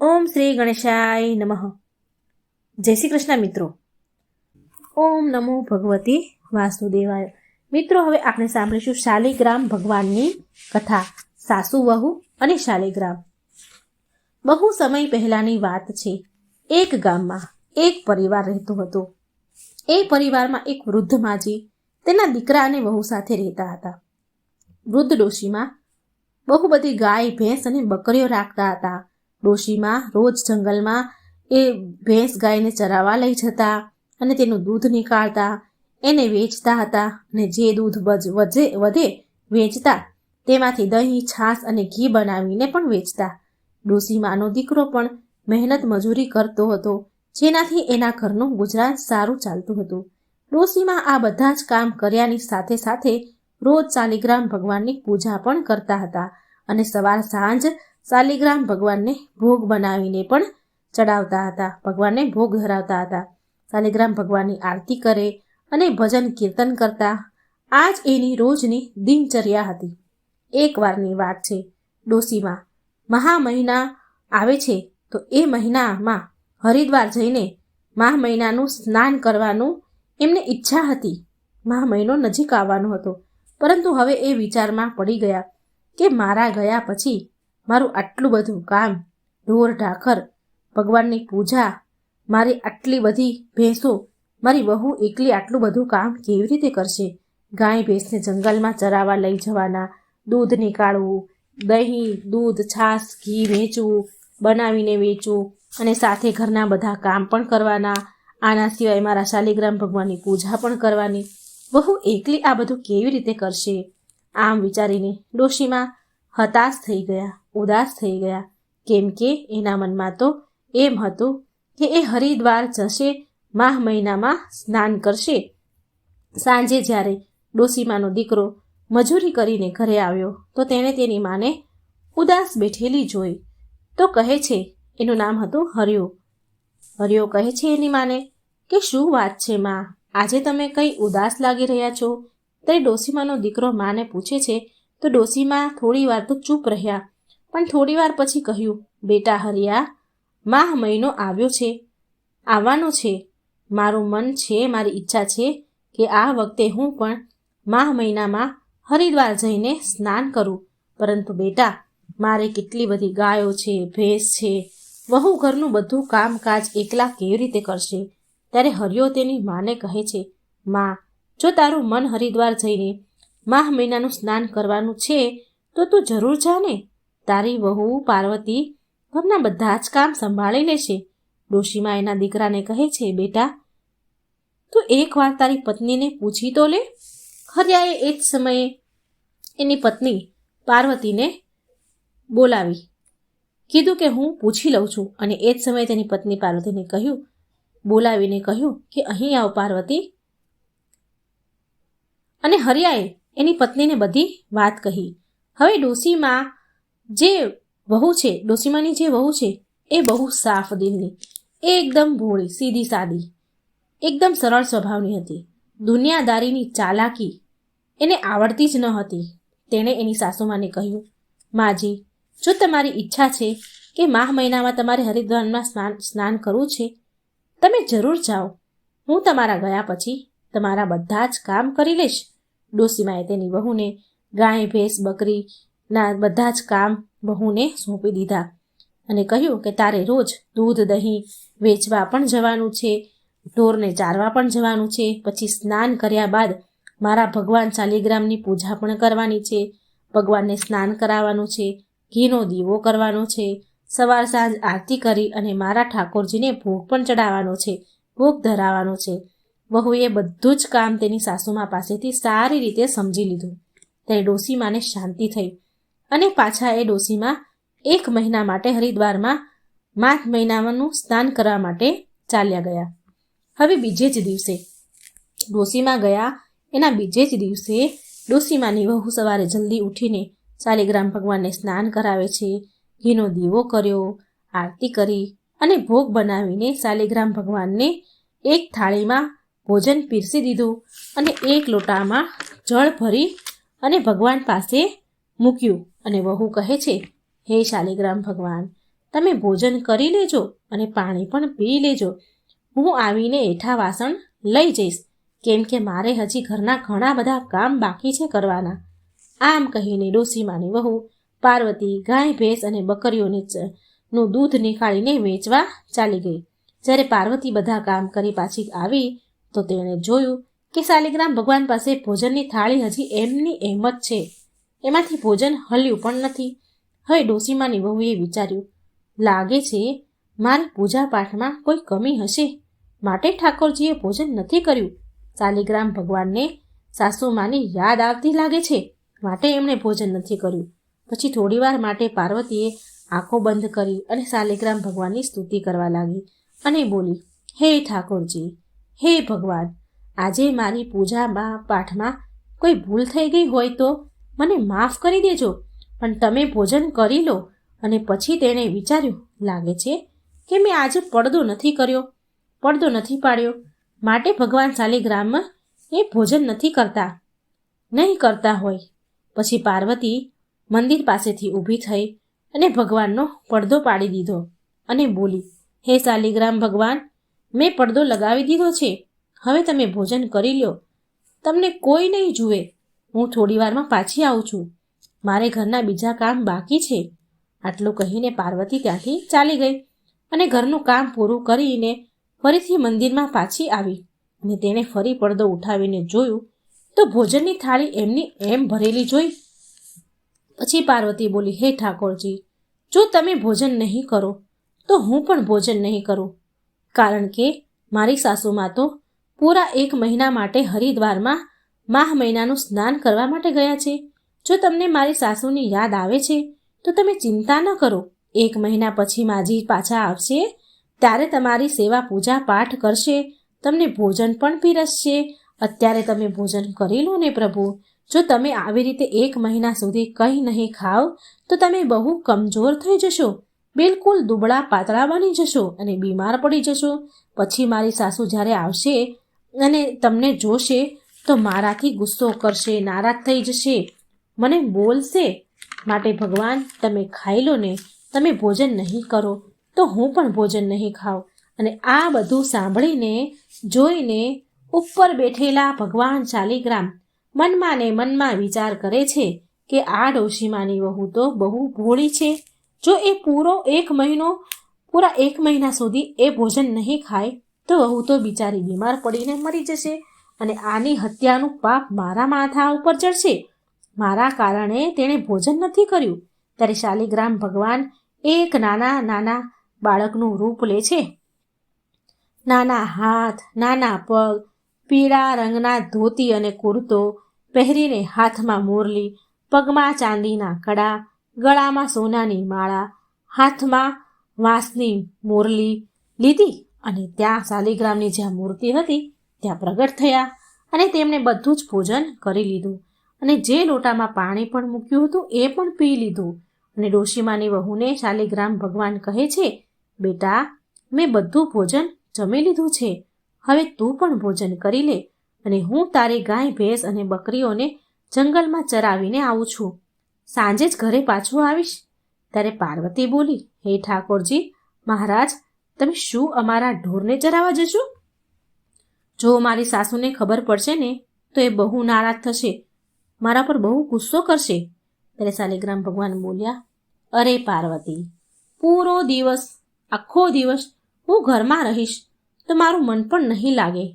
ઓમ શ્રી ગણેશાય નમઃ. જય શ્રી કૃષ્ણ મિત્રો. ઓમ નમો ભગવતી વાસુદેવાય. મિત્રો, હવે આપણે સાંભળીશું શાલિગ્રામ ભગવાનની કથા, સાસુ વહુ અને શાલિગ્રામ. બહુ સમય પહેલાની વાત છે. એક ગામમાં એક પરિવાર રહેતો હતો. એ પરિવારમાં એક વૃદ્ધ માજી તેના દીકરા અને વહુ સાથે રહેતા હતા. વૃદ્ધ ડોશીમાં બહુ બધી ગાય, ભેંસ અને બકરીઓ રાખતા હતા. ડોશીમાં રોજ જંગલમાં એ ભેંસ ગાયને ચરાવવા લઈ જતા અને તેનું દૂધ નીકાળતા, એને વેચતા હતા અને જે દૂધ વધે વેચતા તેમાંથી દહીં, છાશ અને ઘી બનાવીને પણ વેચતા. ડોશીમાનો દીકરો પણ મહેનત મજૂરી કરતો હતો, જેનાથી એના ઘરનું ગુજરાન સારું ચાલતું હતું. ડોશીમા આ બધા જ કામ કર્યાની સાથે સાથે રોજ શાલિગ્રામ ભગવાનની પૂજા પણ કરતા હતા અને સવાર સાંજ શાલિગ્રામ ભગવાનને ભોગ બનાવીને પણ ચડાવતા હતા, ભગવાનને ભોગ ધરાવતા હતા. શાલિગ્રામ ભગવાનની આરતી કરે અને ભજન કીર્તન કરતા. આ જ એની રોજની દિનચર્યા હતી. એક વારની વાત છે. ડોશીમાં મહા મહિના આવે છે તો એ મહિનામાં હરિદ્વાર જઈને મહા મહિનાનું સ્નાન કરવાનું એમને ઈચ્છા હતી. મહા મહિનો નજીક આવવાનો હતો, પરંતુ હવે એ વિચારમાં પડી ગયા કે મારા ગયા પછી મારું આટલું બધું કામ, ઢોર ઢાખર, ભગવાનની પૂજા, મારી આટલી બધી ભેંસો, મારી વહુ એકલી આટલું બધું કામ કેવી રીતે કરશે? ગાય ભેંસને જંગલમાં ચરાવવા લઈ જવાના, દૂધ નીકાળવું, દહીં, દૂધ, છાશ, ઘી વેચવું, બનાવીને વેચવું અને સાથે ઘરના બધા કામ પણ કરવાના. આના સિવાય મારા શાલિગ્રામ ભગવાનની પૂજા પણ કરવાની. વહુ એકલી આ બધું કેવી રીતે કરશે? આમ વિચારીને ડોશીમાં હતાશ થઈ ગયા, ઉદાસ થઈ ગયા. કેમ કે એના મનમાં તો એમ હતું કે એ હરિદ્વાર જશે, માહ મહિનામાં સ્નાન કરશે. સાંજે જ્યારે ડોશીમાનો દીકરો મજૂરી કરીને ઘરે આવ્યો તો તેણે તેની માને ઉદાસ બેઠેલી જોઈ. તો કહે છે, એનું નામ હતું હરિયો. હરિયો કહે છે એની માને કે શું વાત છે માં, આજે તમે કંઈ ઉદાસ લાગી રહ્યા છો? ત્યારે ડોશીમાનો દીકરો માને પૂછે છે તો ડોશીમા થોડી વાર તો ચૂપ રહ્યા, પણ થોડી વાર પછી કહ્યું, બેટા હરિયા, માહ મહિનો આવ્યો છે, આવવાનો છે. મારું મન છે, મારી ઈચ્છા છે કે આ વખતે હું પણ માહ મહિનામાં હરિદ્વાર જઈને સ્નાન કરું. પરંતુ બેટા, મારે કેટલી બધી ગાયો છે, ભેંસ છે, વહુ ઘરનું બધું કામકાજ એકલા કેવી રીતે કરશે? ત્યારે હરિયો તેની માને કહે છે, માં, જો તારું મન હરિદ્વાર જઈને માહ મહિનાનું સ્નાન કરવાનું છે તો તું જરૂર જા ને. તારી વહુ પાર્વતી ઘરના બધા જ કામ સંભાળી લેશે. ડોશીમા એના દીકરાને કહે છે, બેટા, તું એકવાર તારી પત્નીને પૂછી તો લે. હરિયાએ એ જ સમયે એની પત્ની પાર્વતીને બોલાવી, કીધું કે હું પૂછી લઉં છું. અને એ જ સમયે તેની પત્ની પાર્વતીને બોલાવીને કહ્યું કે અહીં આવ પાર્વતી. અને હરિયાએ એની પત્નીને બધી વાત કહી. હવે ડોશીમાની જે વહુ છે એ બહુ સાફ દિલની, એકદમ ભોળી, સીધી સાદી, એકદમ સરળ સ્વભાવની હતી. દુનિયાદારીની ચાલાકી એને આવડતી જ ન હતી. તેણે એની સાસુમાને કહ્યું, માજી, જો તમારી ઈચ્છા છે કે માહ મહિનામાં તમારે હરિદ્વારમાં સ્નાન કરવું છે, તમે જરૂર જાઓ. હું તમારા ગયા પછી તમારા બધા જ કામ કરી લઈશ. ડોશીમાએ તેની વહુને ગાય, ભેંસ, બકરીના બધા જ કામ વહુને સોંપી દીધા અને કહ્યું કે તારે રોજ દૂધ, દહીં વેચવા પણ જવાનું છે, ઢોરને ચારવા પણ જવાનું છે. પછી સ્નાન કર્યા બાદ મારા ભગવાન શાલિગ્રામની પૂજા પણ કરવાની છે, ભગવાનને સ્નાન કરાવવાનું છે, ઘીનો દીવો કરવાનો છે, સવાર સાંજ આરતી કરી અને મારા ઠાકોરજીને ભોગ પણ ચડાવવાનો છે, ભોગ ધરાવવાનો છે. વહુએ બધું જ કામ તેની સાસુમા પાસેથી સારી રીતે સમજી લીધું. ત્યારે ડોશીમાને શાંતિ થઈ અને પાછા એ ડોશીમા 1 મહિના માટે હરિદ્વારમાં માઘ મહિનાનું સ્નાન કરવા માટે ચાલ્યા ગયા. હવે બીજે જ દિવસે ડોશીમા ગયા, એના બીજે જ દિવસે ડોશીમાની વહુ સવારે જલ્દી ઉઠીને શાલિગ્રામ ભગવાનને સ્નાન કરાવે છે, ઘીનો દીવો કર્યો, આરતી કરી અને ભોગ બનાવીને શાલિગ્રામ ભગવાનને એક થાળીમાં ભોજન પીરસી દીધું અને એક લોટામાં જળ ભરી અને ભગવાન પાસે મૂક્યું. અને વહુ કહે છે, હે શાલિગ્રામ ભગવાન, તમે ભોજન કરી લેજો અને પાણી પણ પી લેજો. હું આવીને એઠા વાસણ લઈ જઈશ, કેમ કે મારે હજી ઘરના ઘણા બધા કામ બાકી છે કરવાના. આમ કહીને ડોસીમાની વહુ પાર્વતી ગાય ભેંસ અને બકરીઓને નું દૂધ નીકાળીને વેચવા ચાલી ગઈ. જ્યારે પાર્વતી બધા કામ કરી પાછી આવી તો તેણે જોયું કે શાલિગ્રામ ભગવાન પાસે ભોજનની થાળી હજી એમની એમ જ છે, એમાંથી ભોજન હલ્યું પણ નથી. હવે ડોસીમાની વહુએ વિચાર્યું, લાગે છે મારી પૂજા પાઠમાં કોઈ કમી હશે, માટે ઠાકોરજીએ ભોજન નથી કર્યું. શાલિગ્રામ ભગવાનને સાસુમાની યાદ આવતી લાગે છે, માટે એમણે ભોજન નથી કર્યું. પછી થોડીવાર માટે પાર્વતીએ આંખો બંધ કરી અને શાલિગ્રામ ભગવાનની સ્તુતિ કરવા લાગી અને બોલી, હે ઠાકોરજી, હે ભગવાન, આજે મારી પૂજામાં પાઠમાં કોઈ ભૂલ થઈ ગઈ હોય તો મને માફ કરી દેજો, પણ તમે ભોજન કરી લો. અને પછી તેણે વિચાર્યું, લાગે છે કે મેં આજે પડદો નથી કર્યો, પડદો નથી પાડ્યો, માટે ભગવાન શાલિગ્રામ એ ભોજન નથી કરતા હોય. પછી પાર્વતી મંદિર પાસેથી ઊભી થઈ અને ભગવાનનો પડદો પાડી દીધો અને બોલી, હે શાલિગ્રામ ભગવાન, મેં પડદો લગાવી દીધો છે, હવે તમે ભોજન કરી લો, તમને કોઈ નહીં જુએ. હું થોડી વારમાં પાછી આવું છું, મારે ઘરના બીજા કામ બાકી છે. આટલું કહીને પાર્વતી ત્યાંથી ચાલી ગઈ અને ઘરનું કામ પૂરું કરીને ફરીથી મંદિરમાં પાછી આવી અને તેણે ફરી પડદો ઉઠાવીને જોયું તો ભોજનની થાળી એમની એમ ભરેલી જોઈ. પછી પાર્વતી બોલી, હે ઠાકોરજી, જો તમે ભોજન નહીં કરો તો હું પણ ભોજન નહીં કરું, કારણ કે મારી સાસુમાં તો પૂરા 1 મહિના માટે હરિદ્વારમાં માહ મહિનાનું સ્નાન કરવા માટે ગયા છે. જો તમને મારી સાસુની યાદ આવે છે તો તમે ચિંતા ન કરો, 1 મહિના પછી માજી પાછા આવશે ત્યારે તમારી સેવા પૂજા પાઠ કરશે, તમને ભોજન પણ પીરસશે. અત્યારે તમે ભોજન કરી લો ને પ્રભુ. જો તમે આવી રીતે 1 મહિના સુધી કંઈ નહીં ખાઓ તો તમે બહુ કમજોર થઈ જશો, બિલકુલ દુબળા પાતળા બની જશો અને બીમાર પડી જશો. પછી મારી સાસુ જ્યારે આવશે અને તમને જોશે તો મારાથી ગુસ્સો કરશે, નારાજ થઈ જશે, મને બોલશે. માટે ભગવાન તમે ખાઈ લો ને, તમે ભોજન નહીં કરો તો હું પણ ભોજન નહીં ખાઉં. અને આ બધું સાંભળીને જોઈને ઉપર બેઠેલા ભગવાન શાલિગ્રામ મનમાં ને મનમાં વિચાર કરે છે કે આ ડોશીમાની વહુ તો બહુ ભોળી છે. જો એ પૂરા 1 મહિના સુધી એ ભોજન નહીં ખાય તો વહુ તો બિચારી બીમાર પડીને મરી જશે અને આની હત્યાનું પાપ મારા માથા ઉપર ચડશે. મારા કારણે તેણે ભોજન નથી કર્યું. ત્યારે શાલિગ્રામ ભગવાન એક નાના બાળકનું રૂપ લે છે. નાના હાથ, નાના પગ, પીળા રંગના ધોતી અને કુર્તો પહેરીને, હાથમાં મુરલી, પગમાં ચાંદીના કડા, ગળામાં સોનાની માળા, હાથમાં વાંસની મુરલી લીધી અને ત્યાં શાલિગ્રામની જ્યાં મૂર્તિ હતી ત્યાં પ્રગટ થયા અને તેમણે બધું જ ભોજન કરી લીધું અને જે લોટામાં પાણી પણ મૂક્યું હતું એ પણ પી લીધું. અને ડોશીમાની વહુને શાલિગ્રામ ભગવાન કહે છે, બેટા, મેં બધું ભોજન જમી લીધું છે, હવે તું પણ ભોજન કરી લે અને હું તારી ગાય ભેંસ અને બકરીઓને જંગલમાં ચરાવીને આવું છું, સાંજે જ ઘરે પાછું આવીશ. ત્યારે પાર્વતી બોલી, હે ઠાકોરજી મહારાજ, તમે શું અમારા ઢોરને ચરાવવા જશો? જો મારી સાસુને ખબર પડશે ને તો એ બહુ નારાજ થશે, મારા પર બહુ ગુસ્સો કરશે. ત્યારે શાલિગ્રામ ભગવાન બોલ્યા, અરે પાર્વતી, આખો દિવસ હું ઘરમાં રહીશ તો મારું મન પણ નહીં લાગે.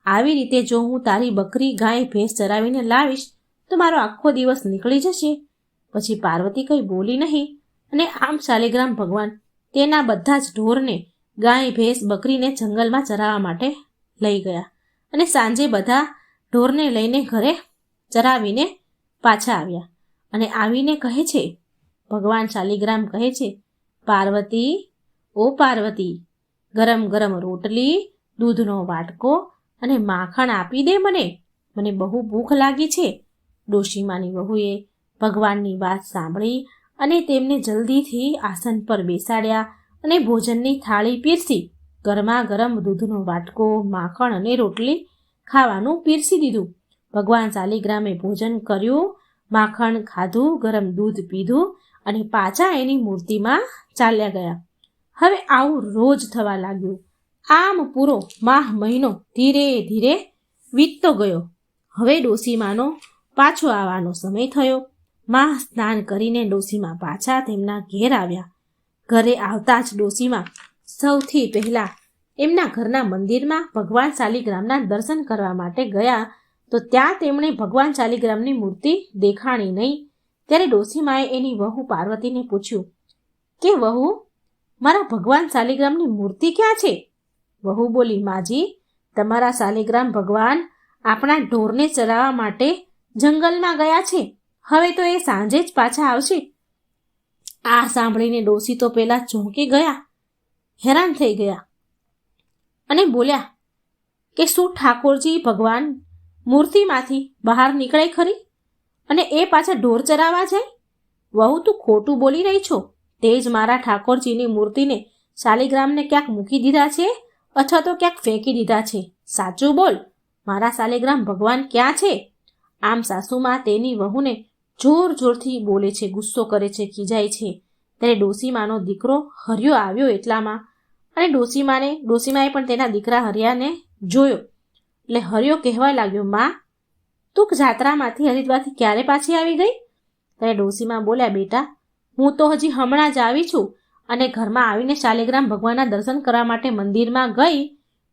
આવી રીતે જો હું તારી બકરી ગાય ભેંસ ચરાવીને લાવીશ તો મારો આખો દિવસ નીકળી જશે. પછી પાર્વતી કંઈ બોલી નહીં અને આમ શાલિગ્રામ ભગવાન તેના બધા જ ઢોરને, ગાય ભેંસ બકરીને જંગલમાં ચરાવવા માટે લઈ ગયા અને સાંજે બધા ઢોરને લઈને ઘરે ચરાવીને પાછા આવ્યા. અને આવીને કહે છે, ભગવાન શાલિગ્રામ કહે છે, પાર્વતી, ઓ પાર્વતી, ગરમ ગરમ રોટલી, દૂધનો વાટકો અને માખણ આપી દે, મને બહુ ભૂખ લાગી છે. ડોશીમાની વહુએ ભગવાનની વાત સાંભળી અને તેમને જલ્દીથી આસન પર બેસાડ્યા અને ભોજનની થાળી પીરસી. ગરમા ગરમ દૂધનો વાટકો, માખણ અને રોટલી ખાવાનું પીરસી દીધું. ભગવાન શાલિગ્રામે ભોજન કર્યું, માખણ ખાધું, ગરમ દૂધ પીધું અને પાછા એની મૂર્તિમાં ચાલ્યા ગયા. હવે આવું રોજ થવા લાગ્યું. આમ પૂરો માહ મહિનો ધીરે ધીરે વીતતો ગયો. હવે ડોસીમાનો પાછો આવવાનો સમય થયો. મા સ્નાન કરીને ડોસીમાં પાછા તેમના ઘેર આવ્યા. ઘરે આવતા જ ડોસીમાં સૌથી પહેલા એમના ઘરના મંદિરમાં ભગવાન શાલિગ્રામના દર્શન કરવા માટે ગયા, તો ત્યાં તેમણે ભગવાન શાલિગ્રામની મૂર્તિ દેખાણી નહીં. ત્યારે ડોસીમાએ એની વહુ પાર્વતીને પૂછ્યું કે વહુ, મારા ભગવાન શાલિગ્રામની મૂર્તિ ક્યાં છે? વહુ બોલી, માજી, તમારા શાલિગ્રામ ભગવાન આપણા ઢોરને ચરાવવા માટે જંગલમાં ગયા છે. હવે તો એ સાંજે જ પાછા આવશે. આ સાંભળીને ડોસી તો પેલા ચોંકી ગયા, હેરાન થઈ ગયા અને બોલ્યા કે શું ઠાકોરજી ભગવાન મૂર્તિમાંથી બહાર નીકળે ખરી અને એ પાછા ઢોર ચરાવવા જાય? વહુ, તું ખોટું બોલી રહી છો. તે જ મારા ઠાકોરજીની મૂર્તિને શાલિગ્રામને ક્યાંક મૂકી દીધા છે અથવા તો ક્યાંક ફેંકી દીધા છે. સાચું બોલ, મારા શાલિગ્રામ ભગવાન ક્યાં છે? આમ સાસુમાં તેની વહુને જોર જોરથી બોલે છે, ગુસ્સો કરે છે, ખીજાય છે. ત્યારે ડોસીમાનો દીકરો હરિયો આવ્યો એટલામાં, અને ડોસીમાએ પણ તેના દીકરા હરિયાને જોયો. એટલે હરિયો કહેવા લાગ્યો, માં, તું જાત્રામાંથી હરિદ્વારથી ક્યારે પાછી આવી ગઈ? ત્યારે ડોસીમા બોલ્યા, બેટા, હું તો હજી હમણાં જ આવી છું, અને ઘરમાં આવીને શાલિગ્રામ ભગવાનના દર્શન કરવા માટે મંદિરમાં ગઈ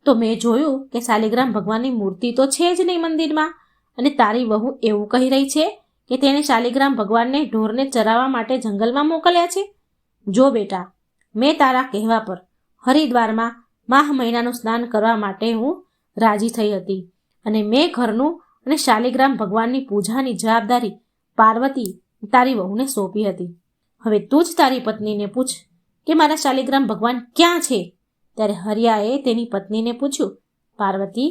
તો મેં જોયું કે શાલિગ્રામ ભગવાનની મૂર્તિ તો છે જ નહીં મંદિરમાં, અને તારી વહુ એવું કહી રહી છે કે તેણે શાલિગ્રામ ભગવાનને ઢોરને ચરાવવા માટે જંગલમાં મોકલ્યા છે. જો બેટા, મેં તારા કહેવા પર હરિદ્વારમાં માહ મહિનાનું સ્નાન કરવા માટે હું રાજી થઈ હતી, અને મેં ઘરનું અને શાલિગ્રામ ભગવાનની પૂજાની જવાબદારી પાર્વતી તારી વહુને સોંપી હતી. હવે તું જ તારી પત્નીને પૂછ કે મારા શાલિગ્રામ ભગવાન ક્યાં છે? ત્યારે હરિયાએ તેની પત્નીને પૂછ્યું, પાર્વતી,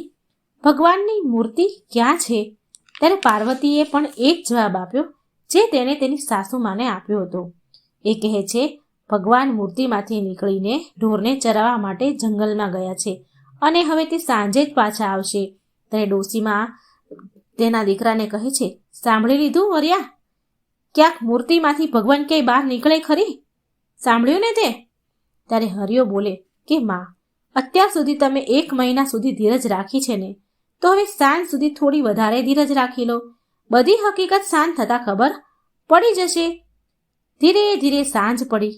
ભગવાનની મૂર્તિ ક્યાં છે? ત્યારે પાર્વતીએ પણ એક જવાબ આપ્યો જે તેણે તેની સાસુમાને આપ્યો હતો. એ કહે છે, ભગવાન મૂર્તિમાંથી નીકળીને ઢોરને ચરાવવા માટે જંગલમાં ગયા છે અને હવે તે સાંજે જ પાછા આવશે. ત્યારે ડોસીમાં તેના દીકરાને કહે છે, સાંભળી લીધું હરિયા? ક્યાંક મૂર્તિમાંથી ભગવાન ક્યાંય બહાર નીકળે ખરી? સાંભળ્યું ને તે? ત્યારે હરિયો બોલે કે માં, અત્યાર સુધી તમે 1 મહિના સુધી ધીરજ રાખી છે ને, તો હવે સાંજ સુધી થોડી વધારે ધીરજ રાખી લો. બધી હકીકત સાંજ થતાં ખબર પડી જશે. ધીરે ધીરે સાંજ પડી.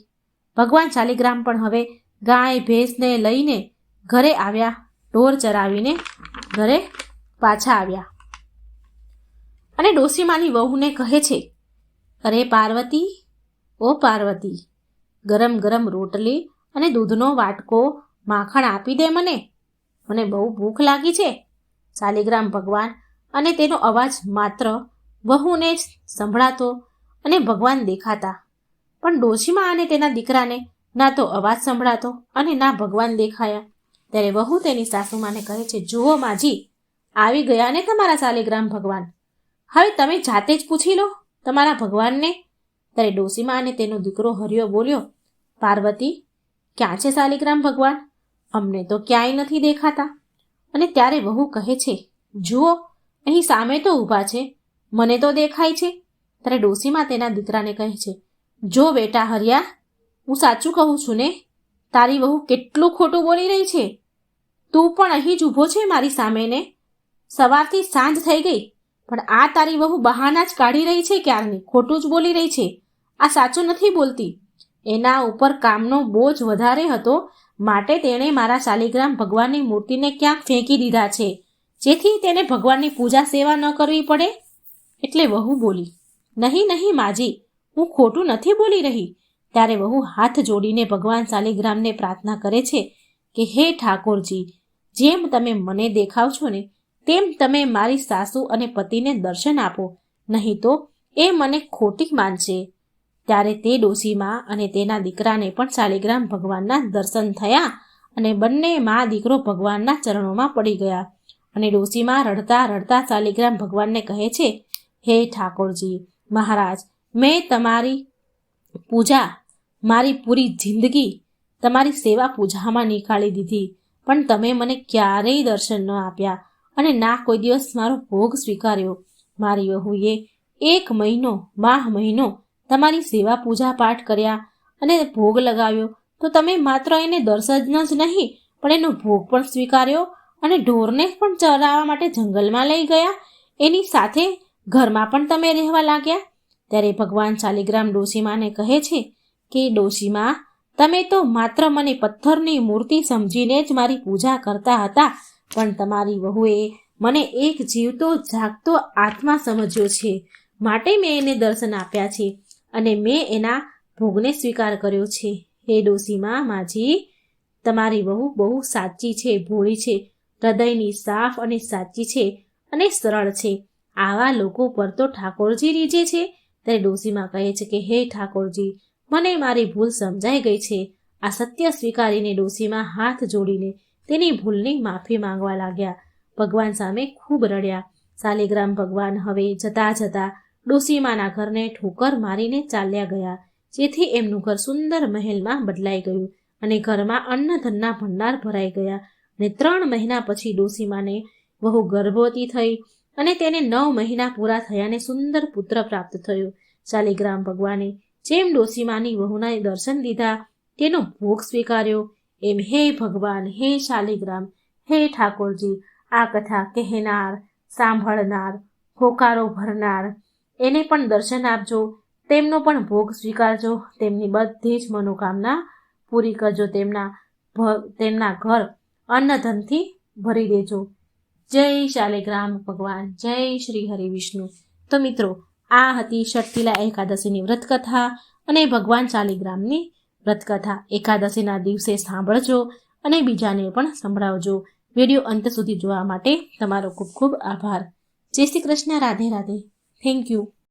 ભગવાન શાલિગ્રામ પણ હવે ગાય ભેંસને લઈને ઘરે આવ્યા. ઢોર ચરાવીને ઘરે પાછા આવ્યા અને ડોસીમાની વહુને કહે છે, અરે પાર્વતી, ઓ પાર્વતી, ગરમ ગરમ રોટલી અને દૂધનો વાટકો માખણ આપી દે મને બહુ ભૂખ લાગી છે. શાલિગ્રામ ભગવાન અને તેનો અવાજ માત્ર વહુને જ સંભળાતો અને ભગવાન દેખાતા, પણ ડોશીમા અને તેના દીકરાને ના તો અવાજ સંભળાતો અને ના ભગવાન દેખાયા. ત્યારે વહુ તેની સાસુમાને કહે છે, જુઓ માજી, આવી ગયા ને તમારા શાલિગ્રામ ભગવાન. હવે તમે જાતે જ પૂછી લો તમારા ભગવાનને. ત્યારે ડોશીમા અને તેનો દીકરો હરિયો બોલ્યો, પાર્વતી, ક્યાં છે શાલિગ્રામ ભગવાન? અમને તો ક્યાંય નથી દેખાતા. અને ત્યારે વહુ કહે છે, જુઓ, અહીં સામે તો ઊભા છે, મને તો દેખાય છે. ત્યારે ડોશીમા તેના દીકરાને કહે છે, જો બેટા હરિયા, હું સાચું કહું છું ને? તારી વહુ કેટલું ખોટું બોલી રહી છે. તું પણ અહીં જ ઊભો છે મારી સામે ને. સવારથી સાંજ થઈ ગઈ, પણ આ તારી વહુ બહાના જ કાઢી રહી છે ક્યારની, ખોટું જ બોલી રહી છે. આ સાચું નથી બોલતી. એના ઉપર કામનો બોજ વધારે હતો, માટે તેણે મારા શાલિગ્રામ ભગવાનની મૂર્તિને ક્યાંક ફેંકી દીધા છે, જેથી તેને ભગવાનની પૂજા સેવા ન કરવી પડે. એટલે વહુ બોલી, નહીં નહીં માજી, હું ખોટું નથી બોલી રહી. ત્યારે વહુ હાથ જોડીને ભગવાન શાલિગ્રામને પ્રાર્થના કરે છે કે હે ઠાકોરજી, જેમ તમે મને દેખાવ છો ને તેમ તમે મારી સાસુ અને પતિને દર્શન આપો, નહીં તો એ મને ખોટી માનશે. ત્યારે તે ડોશીમાં અને તેના દીકરાને પણ શાલિગ્રામ ભગવાનના દર્શન થયા અને બંને મા દીકરો ભગવાનના ચરણોમાં પડી ગયા. અને ડોશીમાં રડતા રડતા શાલિગ્રામ ભગવાનને કહે છે, હે ઠાકોરજી મહારાજ, મેં તમારી પૂજા, મારી પૂરી જિંદગી તમારી સેવા પૂજામાં નીકાળી દીધી, પણ તમે મને ક્યારેય દર્શન ન આપ્યા અને ના કોઈ દિવસ મારો ભોગ સ્વીકાર્યો. મારી વહુએ 1 મહિનો માહ મહિનો તમારી સેવા પૂજા પાઠ કર્યા અને ભોગ લગાવ્યો, તો તો તમે માત્ર એને દર્શન જ નહીં પણ એનો ભોગ પણ સ્વીકાર્યો અને ઢોરને પણ ચરાવવા માટે જંગલમાં લઈ ગયા, એની સાથે ઘરમાં પણ તમે રહેવા લાગ્યા. ત્યારે ભગવાન શાલિગ્રામ ડોશીમાને કહે છે કે ડોશીમા, તમે તો માત્ર મને પથ્થરની મૂર્તિ સમજીને જ મારી પૂજા કરતા હતા, પણ તમારી વહુએ મને એક જીવતો જાગતો આત્મા સમજ્યો છે, માટે મેં એને દર્શન આપ્યા છે અને મેં એના ભોગને સ્વીકાર કર્યો છે. હે ડોશીમા માજી, તમારી વહુ બહુ સાચી છે, ભોળી છે, હૃદયની સાફ અને સાચી છે અને સરળ છે. આવા લોકો પર તો ઠાકોરજી રીઝે છે. ત્યારે ડોશીમા કહે છે કે હે ઠાકોરજી, મને મારી ભૂલ સમજાઈ ગઈ છે. આ સત્ય સ્વીકારીને ડોશીમા હાથ જોડીને તેની ભૂલની માફી માંગવા લાગ્યા. ભગવાન સામે ખૂબ રડ્યા. શાલિગ્રામ ભગવાન હવે જતા જતા ડોશીમાના ઘરને ઠોકર મારીને ચાલ્યા ગયા, જેથી એમનું ઘર સુંદર મહેલમાં બદલાઈ ગયું અને ઘરમાં અન્નધનના ભંડાર ભરાઈ ગયા. અને 3 મહિના પછી ડોશીમાને વહુ ગર્ભવતી થઈ અને તેને 9 મહિના પૂરા થયાને સુંદર પુત્ર પ્રાપ્ત થયો. શાલિગ્રામ ભગવાને જેમ ડોશીમાની વહુના દર્શન લીધા, તેનો ભોગ સ્વીકાર્યો, એમ હે ભગવાન, હે શાલિગ્રામ, હે ઠાકોરજી, આ કથા કહેનાર, સાંભળનાર, હોકારો ભરનાર એને પણ દર્શન આપજો, તેમનો પણ ભોગ સ્વીકારજો, તેમની બધી જ મનોકામના પૂરી કરજો, તેમના ઘર અન્નધનથી ભરી દેજો. જય શાલિગ્રામ ભગવાન, જય શ્રી હરિવિષ્ણુ. તો મિત્રો, આ હતી ષટતિલા એકાદશીની વ્રતકથા અને ભગવાન શાલિગ્રામની વ્રતકથા. એકાદશીના દિવસે સાંભળજો અને બીજાને પણ સંભળાવજો. વિડીયો અંત સુધી જોવા માટે તમારો ખૂબ ખૂબ આભાર. જય શ્રી કૃષ્ણ. રાધે રાધે. Thank you.